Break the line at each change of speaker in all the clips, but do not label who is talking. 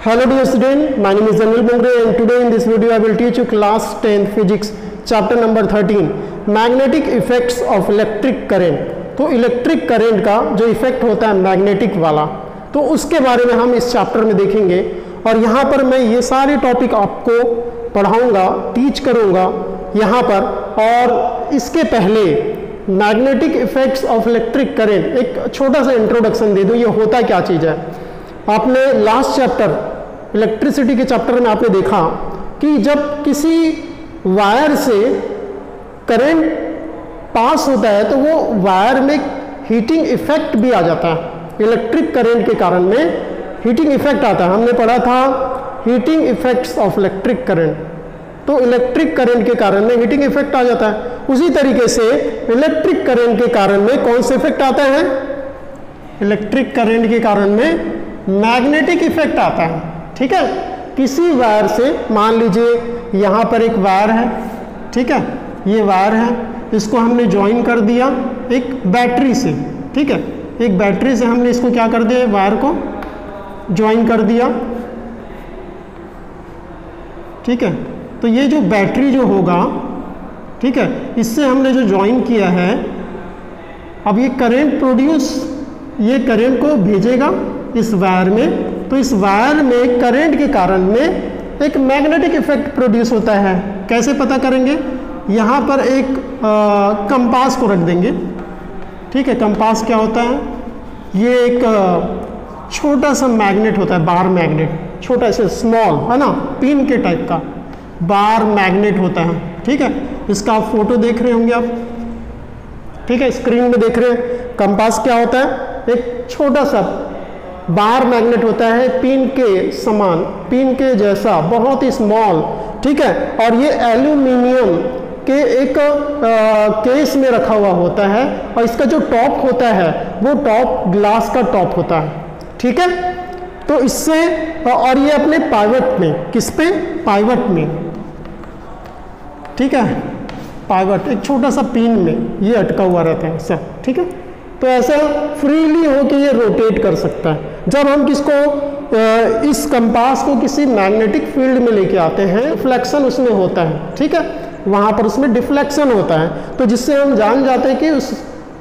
Hello dear student, my name is Anil Bongre and today in this video I will teach you class 10 physics chapter number 13 magnetic effects of electric current। तो electric current का जो effect होता है magnetic वाला, तो उसके बारे में हम इस चैप्टर में देखेंगे और यहाँ पर मैं ये सारे टॉपिक आपको पढ़ाऊँगा, टीच करूँगा यहाँ पर। और इसके पहले magnetic effects of electric current एक छोटा सा इंट्रोडक्शन दे दूँ, ये होता क्या चीज़ है। आपने लास्ट चैप्टर इलेक्ट्रिसिटी के चैप्टर में आपने देखा कि जब किसी वायर से करंट पास होता है तो वो वायर में हीटिंग इफेक्ट भी आ जाता है। इलेक्ट्रिक करंट के कारण में हीटिंग इफेक्ट आता है। हमने पढ़ा था heating effects of electric current, तो इलेक्ट्रिक करंट के कारण में हीटिंग इफेक्ट आ जाता है। उसी तरीके से इलेक्ट्रिक करंट के कारण में कौन से इफेक्ट आता है? इलेक्ट्रिक करंट के कारण में मैग्नेटिक इफेक्ट आता है। ठीक है, किसी वायर से मान लीजिए यहाँ पर एक वायर है, ठीक है, ये वायर है, इसको हमने ज्वाइन कर दिया एक बैटरी से। ठीक है, एक बैटरी से हमने इसको क्या कर दिया, वायर को ज्वाइन कर दिया। ठीक है, तो ये जो बैटरी जो होगा, ठीक है, इससे हमने जो ज्वाइन किया है, अब ये करंट प्रोड्यूस, ये करंट को भेजेगा इस वायर में, तो इस वायर में करंट के कारण में एक मैग्नेटिक इफेक्ट प्रोड्यूस होता है। कैसे पता करेंगे? यहाँ पर एक कंपास को रख देंगे। ठीक है, कंपास क्या होता है? ये एक छोटा सा मैग्नेट होता है, बार मैग्नेट, छोटा सा स्मॉल है ना, पिन के टाइप का बार मैग्नेट होता है। ठीक है, इसका आप फोटो देख रहे होंगे आप, ठीक है, स्क्रीन में देख रहे हैं। कंपास क्या होता है? एक छोटा सा बार मैग्नेट होता है, पिन के समान, पिन के जैसा, बहुत ही स्मॉल। ठीक है, और ये एल्यूमिनियम के एक केस में रखा हुआ होता है और इसका जो टॉप होता है वो टॉप ग्लास का टॉप होता है। ठीक है, तो इससे, और ये अपने पाइवट में, किस पे? पाइवट में। ठीक है, पाइवट एक छोटा सा पिन में ये अटका हुआ रहता है ऐसा। ठीक है, तो ऐसा फ्रीली हो कि ये रोटेट कर सकता है। जब हम किसको इस कंपास को किसी मैग्नेटिक फील्ड में लेके आते हैं, डिफ्लेक्शन उसमें होता है। ठीक है, वहाँ पर उसमें डिफ्लेक्शन होता है, तो जिससे हम जान जाते हैं कि उस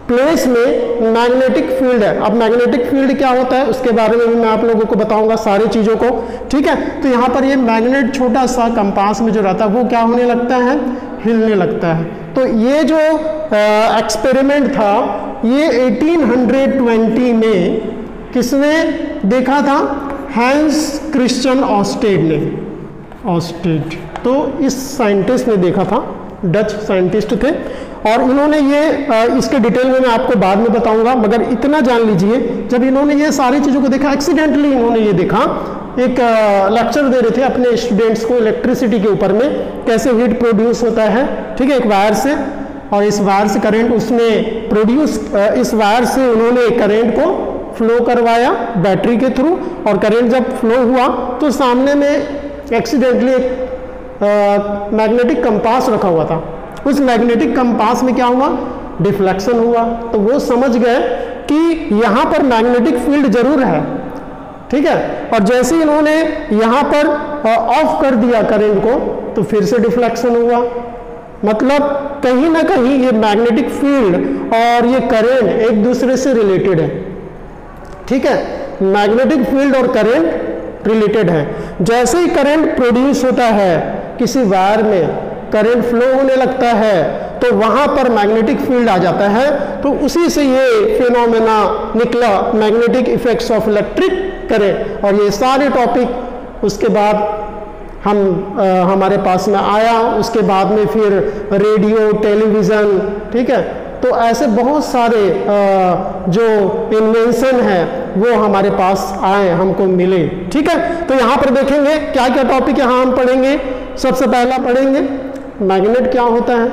प्लेस में मैग्नेटिक फील्ड है। अब मैग्नेटिक फील्ड क्या होता है उसके बारे में भी मैं आप लोगों को बताऊंगा सारी चीज़ों को। ठीक है, तो यहाँ पर ये मैग्नेट छोटा सा कंपास में जो रहता है वो क्या होने लगता है? हिलने लगता है। तो ये जो एक्सपेरिमेंट था ये 1820 में किसने देखा था? हैंस क्रिश्चियन ऑस्टेड ने, ऑस्टेड, तो इस साइंटिस्ट ने देखा था, डच साइंटिस्ट थे। और इन्होंने ये इसके डिटेल में मैं आपको बाद में बताऊंगा, मगर इतना जान लीजिए, जब इन्होंने ये सारी चीज़ों को देखा, एक्सीडेंटली इन्होंने ये देखा, एक लेक्चर दे रहे थे अपने स्टूडेंट्स को इलेक्ट्रिसिटी के ऊपर में, कैसे हीट प्रोड्यूस होता है। ठीक है, एक वायर से, और इस वायर से करंट उसमें प्रोड्यूस, इस वायर से उन्होंने करंट को फ्लो करवाया बैटरी के थ्रू, और करंट जब फ्लो हुआ तो सामने में एक्सीडेंटली एक मैग्नेटिक कंपास रखा हुआ था। उस मैग्नेटिक कंपास में क्या हुआ? डिफ्लेक्शन हुआ। तो वो समझ गए कि यहाँ पर मैग्नेटिक फील्ड जरूर है। ठीक है, और जैसे ही इन्होंने यहाँ पर ऑफ कर दिया करंट को तो फिर से डिफ्लेक्शन हुआ। मतलब कहीं ना कहीं ये मैग्नेटिक फील्ड और ये करंट एक दूसरे से रिलेटेड है। ठीक है, मैग्नेटिक फील्ड और करंट रिलेटेड है। जैसे ही करंट प्रोड्यूस होता है किसी वायर में, करंट फ्लो होने लगता है, तो वहां पर मैग्नेटिक फील्ड आ जाता है। तो उसी से ये फिनोमेना निकला, magnetic effects of electric current. और ये सारे टॉपिक उसके बाद हमारे पास में आया, उसके बाद में फिर रेडियो, टेलीविज़न। ठीक है, तो ऐसे बहुत सारे जो इन्वेंशन है वो हमारे पास आए, हमको मिले। ठीक है, तो यहाँ पर देखेंगे क्या क्या टॉपिक यहाँ हम पढ़ेंगे। सबसे पहला पढ़ेंगे मैग्नेट क्या होता है,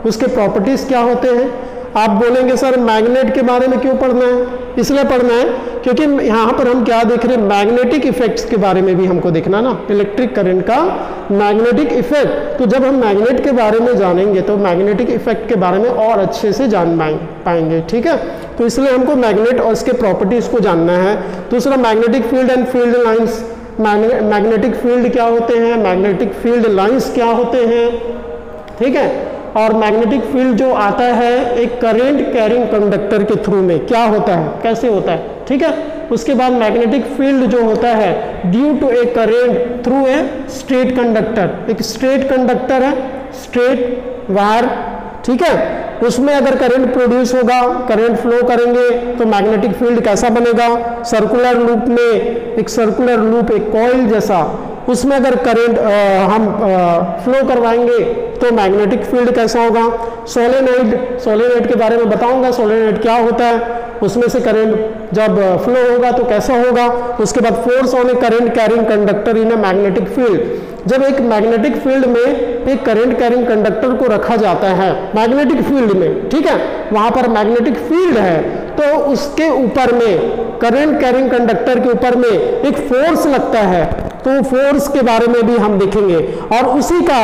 उसके प्रॉपर्टीज़ क्या होते हैं। आप बोलेंगे सर मैग्नेट के बारे में क्यों पढ़ना है? इसलिए पढ़ना है क्योंकि यहाँ पर हम क्या देख रहे हैं, मैग्नेटिक इफेक्ट्स के बारे में भी हमको देखना ना, इलेक्ट्रिक करंट का मैग्नेटिक इफेक्ट। तो जब हम मैग्नेट के बारे में जानेंगे तो मैग्नेटिक इफेक्ट के बारे में और अच्छे से जान पाएंगे। ठीक है, तो इसलिए हमको मैग्नेट और इसके प्रॉपर्टीज़ को जानना है। दूसरा magnetic field and field lines, magnetic field क्या होते हैं, मैग्नेटिक फील्ड लाइंस क्या होते हैं, ठीक है। और मैग्नेटिक फील्ड जो आता है एक करंट कैरिंग कंडक्टर के थ्रू में क्या होता है, कैसे होता है, ठीक है। उसके बाद मैग्नेटिक फील्ड जो होता है due to a current through a straight conductor, एक स्ट्रेट कंडक्टर है, स्ट्रेट वायर, ठीक है, उसमें अगर करंट प्रोड्यूस होगा, करंट फ्लो करेंगे तो मैग्नेटिक फील्ड कैसा बनेगा, सर्कुलर लूप में, एक सर्कुलर लूप, एक कॉइल जैसा, उसमें अगर करंट हम फ्लो करवाएंगे तो मैग्नेटिक फील्ड कैसा होगा। सोलेनोइड के बारे में बताऊंगा, सोलेनोइड क्या होता है, उसमें से करंट जब फ्लो होगा तो कैसा होगा। उसके बाद force on A current carrying conductor in a magnetic field, जब एक मैग्नेटिक फील्ड में एक करंट कैरिंग कंडक्टर को रखा जाता है मैग्नेटिक फील्ड में, ठीक है, वहां पर मैग्नेटिक फील्ड है तो उसके ऊपर में करंट कैरिंग कंडक्टर के ऊपर में एक फोर्स लगता है, तो फोर्स के बारे में भी हम देखेंगे। और उसी का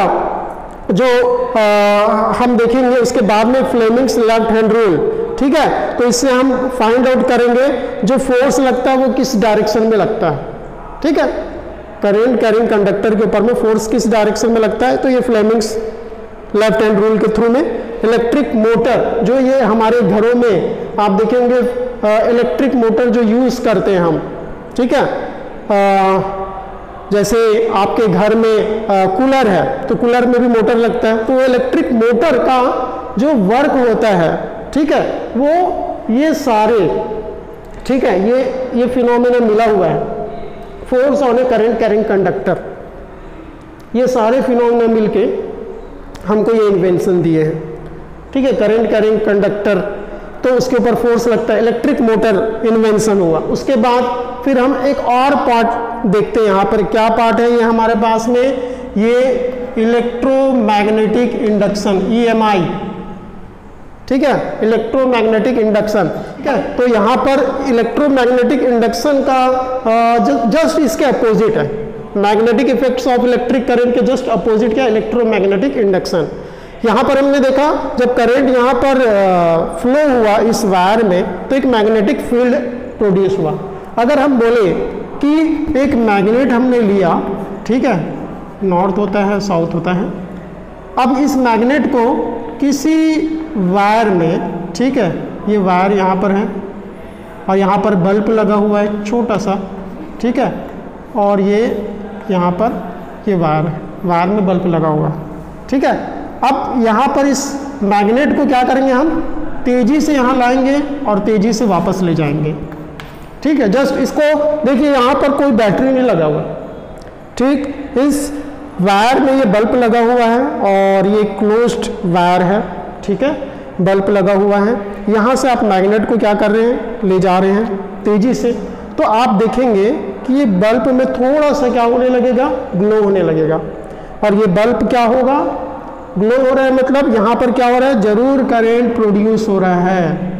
जो हम देखेंगे उसके बाद में फ्लेमिंग्स लेफ्ट हैंड रूल, ठीक है, तो इससे हम फाइंड आउट करेंगे जो फोर्स लगता है वो किस डायरेक्शन में लगता है, ठीक है, करंट कैरिंग कंडक्टर के ऊपर में फोर्स किस डायरेक्शन में लगता है, तो ये फ्लेमिंग्स लेफ्ट हैंड रूल के थ्रू में। इलेक्ट्रिक मोटर जो ये हमारे घरों में आप देखेंगे इलेक्ट्रिक मोटर जो यूज करते हैं हम, ठीक है, जैसे आपके घर में कूलर है तो कूलर में भी मोटर लगता है, तो इलेक्ट्रिक मोटर का जो वर्क होता है, ठीक है, वो ये सारे, ठीक है, ये फिनोमेना मिला हुआ है, force on A current carrying conductor, ये सारे फिनोमेना मिलके हमको ये इन्वेंशन दिए हैं, ठीक है। करंट कैरिंग कंडक्टर तो उसके ऊपर फोर्स लगता है, इलेक्ट्रिक मोटर इन्वेंशन हुआ। उसके बाद फिर हम एक और पार्ट देखते हैं, यहाँ पर क्या पार्ट है ये हमारे पास में, ये इलेक्ट्रोमैग्नेटिक इंडक्शन, EMI, ठीक है, इलेक्ट्रोमैग्नेटिक इंडक्शन, ठीक है। तो यहाँ पर इलेक्ट्रोमैग्नेटिक इंडक्शन का जस्ट इसके अपोजिट है, magnetic effects of electric current के जस्ट अपोजिट क्या, इलेक्ट्रोमैग्नेटिक इंडक्शन। यहाँ पर हमने देखा जब करंट यहाँ पर फ्लो हुआ इस वायर में तो एक मैग्नेटिक फील्ड प्रोड्यूस हुआ। अगर हम बोले कि एक मैग्नेट हमने लिया, ठीक है, नॉर्थ होता है साउथ होता है, अब इस मैग्नेट को किसी वायर में, ठीक है, ये वायर यहाँ पर है और यहाँ पर बल्ब लगा हुआ है छोटा सा, ठीक है, और ये यहाँ पर ये वायर में बल्ब लगा हुआ, ठीक है। अब यहाँ पर इस मैग्नेट को क्या करेंगे हम, तेजी से यहाँ लाएंगे और तेजी से वापस ले जाएंगे, ठीक है। जस्ट इसको देखिए, यहाँ पर कोई बैटरी नहीं लगा हुआ, ठीक, इस वायर में ये बल्ब लगा हुआ है और ये क्लोज्ड वायर है, ठीक है, बल्ब लगा हुआ है। यहाँ से आप मैग्नेट को क्या कर रहे हैं, ले जा रहे हैं तेजी से, तो आप देखेंगे कि ये बल्ब में थोड़ा सा क्या होने लगेगा, ग्लो होने लगेगा। और ये बल्ब क्या होगा, ग्लो हो रहा है, मतलब यहाँ पर क्या हो रहा है, जरूर करंट प्रोड्यूस हो रहा है,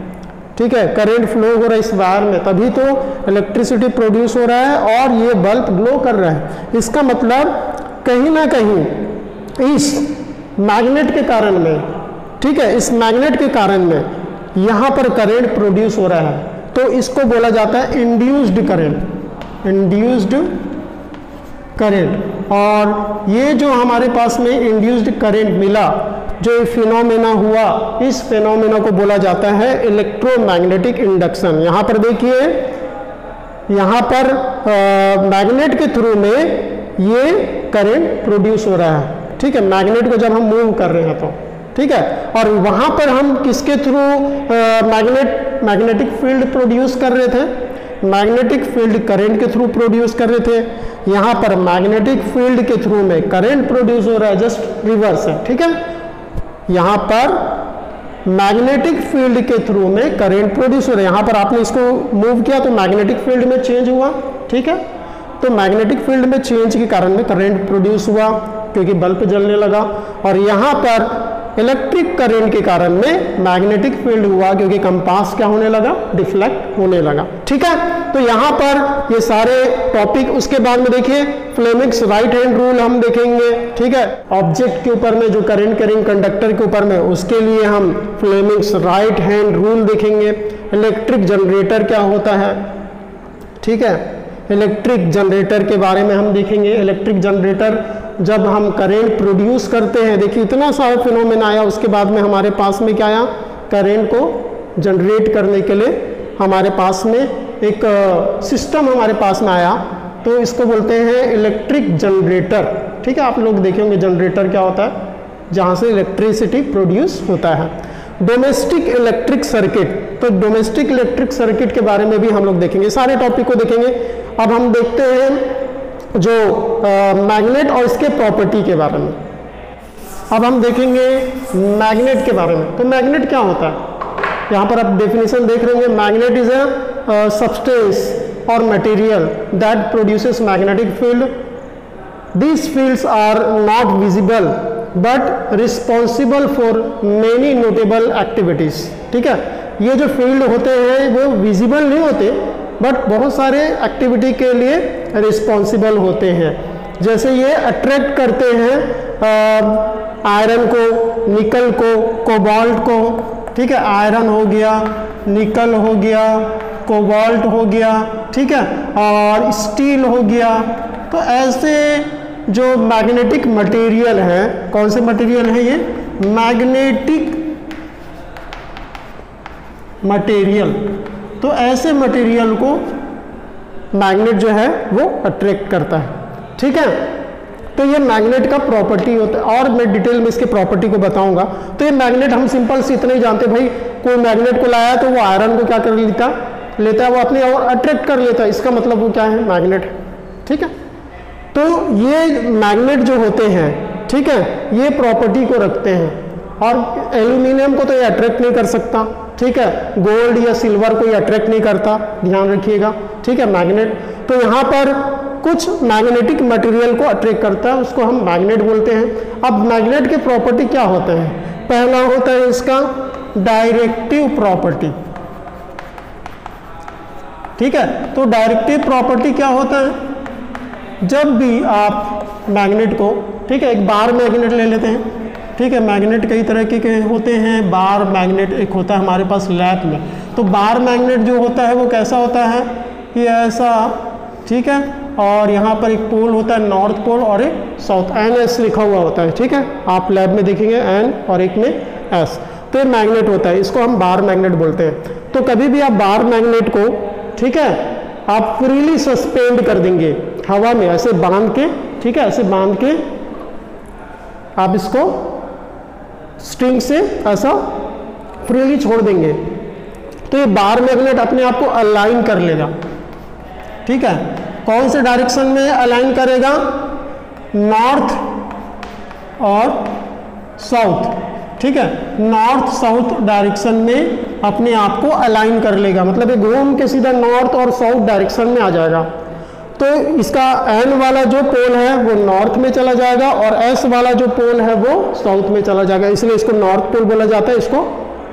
ठीक है, करंट फ्लो हो रहा है इस वायर में, तभी तो इलेक्ट्रिसिटी प्रोड्यूस हो रहा है और ये बल्ब ग्लो कर रहा है। इसका मतलब कहीं ना कहीं इस मैग्नेट के कारण में, ठीक है, इस मैग्नेट के कारण में यहाँ पर करंट प्रोड्यूस हो रहा है, तो इसको बोला जाता है इंड्यूस्ड करंट, इंड्यूस्ड करंट। और ये जो हमारे पास में इंड्यूस्ड करंट मिला, जो फिनोमेना हुआ, इस फिनोमेना को बोला जाता है इलेक्ट्रोमैग्नेटिक इंडक्शन। यहाँ पर देखिए, यहाँ पर मैग्नेट के थ्रू में ये करंट प्रोड्यूस हो रहा है, ठीक है, मैग्नेट को जब हम मूव कर रहे हैं तो, ठीक है। और वहाँ पर हम किसके थ्रू मैग्नेटिक फील्ड प्रोड्यूस कर रहे थे, मैग्नेटिक फील्ड करंट के थ्रू प्रोड्यूस कर रहे थे। यहाँ पर मैग्नेटिक फील्ड के थ्रू में करंट प्रोड्यूस हो रहा है, जस्ट रिवर्स है, ठीक है। यहाँ पर मैग्नेटिक फील्ड के थ्रू में करंट प्रोड्यूस हो रहा है, यहाँ पर आपने इसको मूव किया तो मैग्नेटिक फील्ड में चेंज हुआ, ठीक है, तो मैग्नेटिक फील्ड में चेंज के कारण में करंट प्रोड्यूस हुआ क्योंकि बल्ब जलने लगा। और यहाँ पर इलेक्ट्रिक करंट के कारण में मैग्नेटिक फील्ड हुआ क्योंकि कंपास क्या होने लगा, डिफ्लेक्ट होने लगा, ठीक है। तो यहाँ पर ये सारे टॉपिक, उसके बाद में देखिए फ्लेमिंग्स राइट हैंड रूल हम देखेंगे, ठीक है, ऑब्जेक्ट के ऊपर में जो करंट कैरिंग कंडक्टर के ऊपर में, उसके लिए हम फ्लेमिंग्स राइट हैंड रूल देखेंगे। इलेक्ट्रिक जनरेटर क्या होता है, ठीक है, इलेक्ट्रिक जनरेटर के बारे में हम देखेंगे। इलेक्ट्रिक जनरेटर जब हम करेंट प्रोड्यूस करते हैं, देखिए इतना सारा फिनोमेना आया, उसके बाद में हमारे पास में क्या आया, करेंट को जनरेट करने के लिए हमारे पास में एक सिस्टम हमारे पास में आया, तो इसको बोलते हैं इलेक्ट्रिक जनरेटर। ठीक है, आप लोग देखे होंगे जनरेटर क्या होता है, जहाँ से इलेक्ट्रिसिटी प्रोड्यूस होता है। डोमेस्टिक इलेक्ट्रिक सर्किट, तो डोमेस्टिक इलेक्ट्रिक सर्किट के बारे में भी हम लोग देखेंगे, सारे टॉपिक को देखेंगे। अब हम देखते हैं जो मैग्नेट और इसके प्रॉपर्टी के बारे में। अब हम देखेंगे मैग्नेट के बारे में। तो मैग्नेट क्या होता है, यहाँ पर आप डेफिनेशन देख रहे होंगे, मैग्नेट इज ए सब्सटेंस और material that produces magnetic field. These fields are not visible but responsible for many notable activities. ठीक है, ये जो फील्ड होते हैं वो विजिबल नहीं होते बट बहुत सारे एक्टिविटी के लिए रिस्पॉन्सिबल होते हैं। जैसे ये अट्रैक्ट करते हैं आयरन को, निकल को, कोबाल्ट को। ठीक है, आयरन हो गया, निकल हो गया, कोबाल्ट हो गया, ठीक है, और स्टील हो गया। तो ऐसे जो मैग्नेटिक मटेरियल है, कौन से मटेरियल है ये, मैग्नेटिक मटेरियल, तो ऐसे मटेरियल को मैग्नेट जो है वो अट्रैक्ट करता है। ठीक है, तो ये मैग्नेट का प्रॉपर्टी होता है, और मैं डिटेल में इसके प्रॉपर्टी को बताऊंगा। तो ये मैग्नेट हम सिंपल से इतना ही जानते हैं, भाई कोई मैग्नेट को लाया तो वो आयरन को क्या कर लेता है, वो अपने और अट्रैक्ट कर लेता है, इसका मतलब वो क्या है, मैग्नेट है। ठीक है, तो ये मैग्नेट जो होते हैं, ठीक है, ये प्रॉपर्टी को रखते हैं। और एल्यूमिनियम को तो ये अट्रैक्ट नहीं कर सकता, ठीक है, गोल्ड या सिल्वर को ये अट्रैक्ट नहीं करता, ध्यान रखिएगा। ठीक है, मैग्नेट तो यहाँ पर कुछ मैग्नेटिक मटेरियल को अट्रैक्ट करता है, उसको हम मैग्नेट बोलते हैं। अब मैग्नेट के प्रॉपर्टी क्या होते हैं, पहला होता है इसका डायरेक्टिव प्रॉपर्टी। ठीक है, तो डायरेक्टिव प्रॉपर्टी क्या होता है, जब भी आप मैग्नेट को, ठीक है, एक बार मैग्नेट ले लेते हैं। ठीक है, मैग्नेट कई तरह के होते हैं, बार मैग्नेट एक होता है हमारे पास लैब में। तो बार मैग्नेट जो होता है वो कैसा होता है, ये ऐसा, ठीक है, और यहाँ पर एक पोल होता है नॉर्थ पोल और एक साउथ, NS लिखा हुआ होता है। ठीक है, आप लैब में देखेंगे N और एक में S, तो ये मैग्नेट होता है, इसको हम बार मैग्नेट बोलते हैं। तो कभी भी आप बार मैग्नेट को, ठीक है, आप फ्रीली सस्पेंड कर देंगे हवा में, ऐसे बांध के, ठीक है, ऐसे बांध के आप इसको स्ट्रिंग से ऐसा फ्रीली छोड़ देंगे, तो ये बार मैग्नेट अपने आप को अलाइन कर लेगा। ठीक है, कौन से डायरेक्शन में अलाइन करेगा, नॉर्थ और साउथ। ठीक है, नॉर्थ साउथ डायरेक्शन में अपने आप को अलाइन कर लेगा, मतलब ये घूम के सीधा नॉर्थ और साउथ डायरेक्शन में आ जाएगा। तो इसका N वाला जो पोल है वो नॉर्थ में चला जाएगा और S वाला जो पोल है वो साउथ में चला जाएगा, इसलिए इसको नॉर्थ पोल बोला जाता है, इसको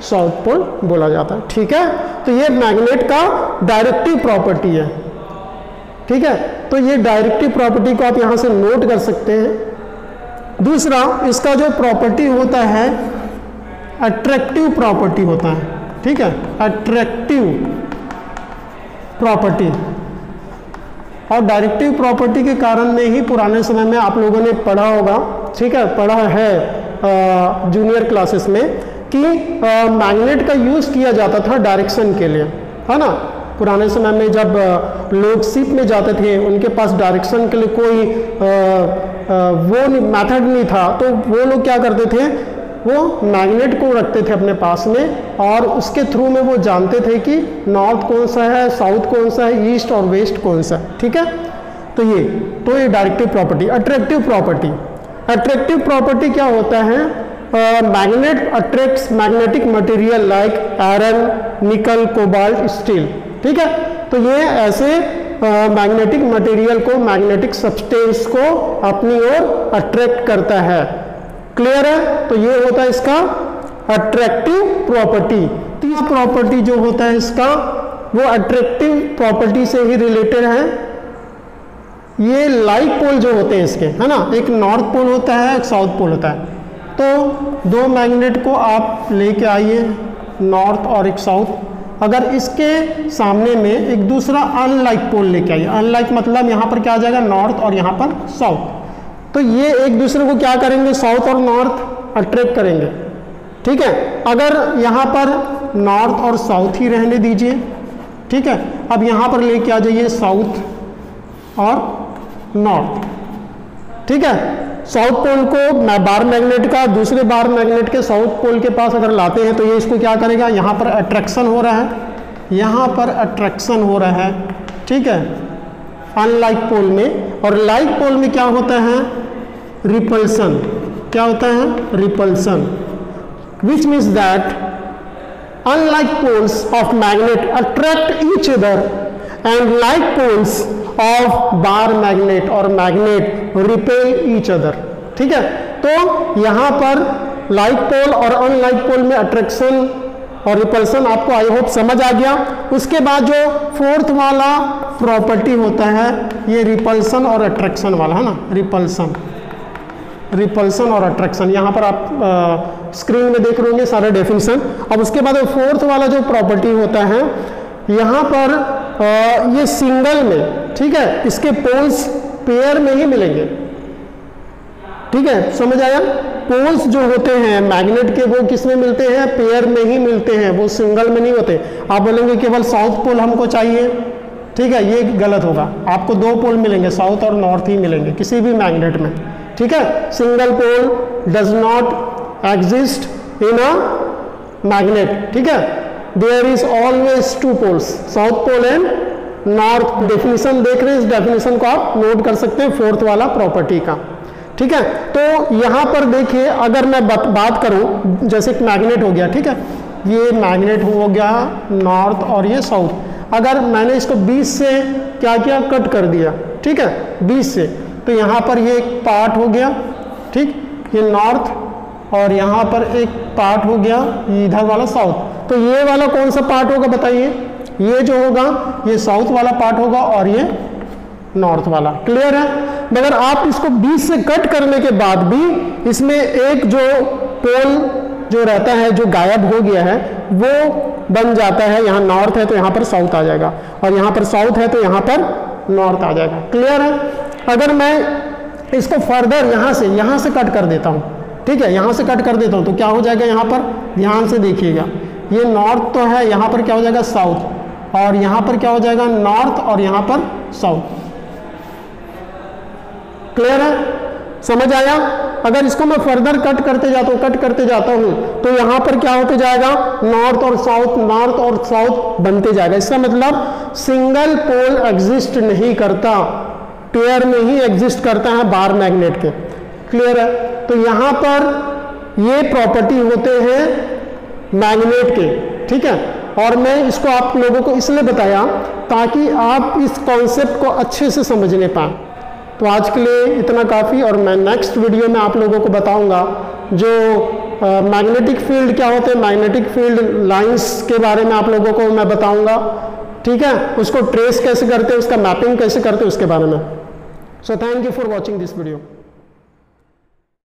साउथ पोल बोला जाता है। ठीक है, तो ये मैग्नेट का डायरेक्टिव प्रॉपर्टी है। ठीक है, तो ये डायरेक्टिव प्रॉपर्टी को आप यहाँ से नोट कर सकते हैं। दूसरा इसका जो प्रॉपर्टी होता है अट्रैक्टिव प्रॉपर्टी होता है। ठीक है, अट्रैक्टिव प्रॉपर्टी, और डायरेक्टिव प्रॉपर्टी के कारण में ही पुराने समय में आप लोगों ने पढ़ा होगा, ठीक है, पढ़ा है जूनियर क्लासेस में कि मैग्नेट का यूज़ किया जाता था डायरेक्शन के लिए, है ना। पुराने समय में जब लोग शिप में जाते थे, उनके पास डायरेक्शन के लिए कोई वो मेथड नहीं था, तो वो लोग क्या करते थे, वो मैग्नेट को रखते थे अपने पास में, और उसके थ्रू में वो जानते थे कि नॉर्थ कौन सा है, साउथ कौन सा है, ईस्ट और वेस्ट कौन सा है। ठीक है, तो ये directive property. Attractive property, attractive property क्या होता है, magnet attracts magnetic material like iron, निकल, कोबाल्ट, स्टील। ठीक है, तो ये ऐसे मैग्नेटिक मटेरियल को, मैग्नेटिक सब्सटेंस को अपनी ओर अट्रैक्ट करता है। क्लियर है, तो ये होता है इसका अट्रैक्टिव प्रॉपर्टी। तीसरा प्रॉपर्टी जो होता है इसका वो अट्रैक्टिव प्रॉपर्टी से ही रिलेटेड है। ये लाइक पोल जो होते हैं इसके, है ना, एक नॉर्थ पोल होता है, एक साउथ पोल होता है। तो दो मैग्नेट को आप लेके आइए, नॉर्थ और एक साउथ, अगर इसके सामने में एक दूसरा अनलाइक पोल लेके आइए, अनलाइक मतलब यहाँ पर क्या आ जाएगा, नॉर्थ और यहाँ पर साउथ, तो ये एक दूसरे को क्या करेंगे, साउथ और नॉर्थ अट्रैक्ट करेंगे, ठीक है। अगर यहाँ पर नॉर्थ और साउथ ही रहने दीजिए, ठीक है। अब यहाँ पर लेके आ जाइए साउथ और नॉर्थ, ठीक है। साउथ पोल को बार मैग्नेट का दूसरे बार मैग्नेट के साउथ पोल के पास अगर लाते हैं तो ये इसको क्या करेगा, यहाँ पर अट्रैक्शन हो रहा है, यहाँ पर अट्रैक्शन हो रहा है, ठीक है, अनलाइक पोल में। और लाइक पोल में क्या होता है, रिपल्सन, क्या होता है, repulsion, which means that unlike poles of magnet attract each other and like poles of bar magnet or magnet repel each other, ठीक है। तो यहाँ पर like pole और unlike pole में attraction और repulsion आपको आई होप समझ आ गया। उसके बाद जो फोर्थ वाला प्रॉपर्टी होता है ये रिपल्सन और अट्रैक्शन वाला है ना, रिपल्सन और अट्रैक्शन, यहाँ पर आप स्क्रीन में देख रहे होंगे सारा डेफिनेशन। अब उसके बाद फोर्थ वाला जो प्रॉपर्टी होता है यहाँ पर ये सिंगल में, ठीक है, इसके पोल्स पेयर में ही मिलेंगे, ठीक है, समझ आया। पोल्स जो होते हैं मैग्नेट के वो किस में मिलते हैं, पेयर में ही मिलते हैं, वो सिंगल में नहीं होते। आप बोलेंगे केवल साउथ पोल हमको चाहिए, ठीक है, ये गलत होगा, आपको दो पोल मिलेंगे, साउथ और नॉर्थ ही मिलेंगे किसी भी मैग्नेट में, ठीक है। Single pole does not exist in a magnet, ठीक है, there is always two poles, south pole and north. Definition देख रहे हैं, इस डेफिनेशन को आप नोट कर सकते हैं फोर्थ वाला प्रॉपर्टी का, ठीक है। तो यहाँ पर देखिए अगर मैं बात करूँ, जैसे एक मैग्नेट हो गया, ठीक है, ये मैग्नेट हो गया नॉर्थ और ये साउथ। अगर मैंने इसको 20 से क्या किया, कट कर दिया, ठीक है, 20 से, तो यहाँ पर ये एक पार्ट हो गया, ठीक, ये नॉर्थ, और यहाँ पर एक पार्ट हो गया इधर वाला साउथ। तो ये वाला कौन सा पार्ट होगा बताइए, ये जो होगा ये साउथ वाला पार्ट होगा और ये नॉर्थ वाला, क्लियर है। मगर आप इसको 20 से कट करने के बाद भी इसमें एक जो पोल जो रहता है जो गायब हो गया है वो बन जाता है, यहाँ नॉर्थ है तो यहाँ पर साउथ आ जाएगा, और यहाँ पर साउथ है तो यहाँ पर नॉर्थ आ जाएगा, क्लियर है। अगर मैं इसको फर्दर यहाँ से कट कर देता हूँ, ठीक है, यहाँ से कट कर देता हूँ तो क्या हो जाएगा, यहाँ पर ध्यान से देखिएगा, ये नॉर्थ तो है, यहाँ पर क्या हो जाएगा साउथ, और यहाँ पर क्या हो जाएगा नॉर्थ, और यहाँ पर साउथ, क्लियर है, समझ आया। अगर इसको मैं फर्दर कट करते जाता हूँ तो यहाँ पर क्या होते जाएगा, नॉर्थ और साउथ बनते जाएगा। इसका मतलब सिंगल पोल एग्जिस्ट नहीं करता, पेयर में ही एग्जिस्ट करता है बार मैग्नेट के, क्लियर है। तो यहाँ पर ये प्रॉपर्टी होते हैं मैग्नेट के, ठीक है, और मैं इसको आप लोगों को इसलिए बताया ताकि आप इस कॉन्सेप्ट को अच्छे से समझने पाएं। तो आज के लिए इतना काफ़ी, और मैं नेक्स्ट वीडियो में आप लोगों को बताऊंगा जो मैग्नेटिक फील्ड क्या होते हैं, मैग्नेटिक फील्ड लाइंस के बारे में आप लोगों को मैं बताऊंगा, ठीक है, उसको ट्रेस कैसे करते हैं, उसका मैपिंग कैसे करते हैं उसके बारे में। So thank you for watching this video.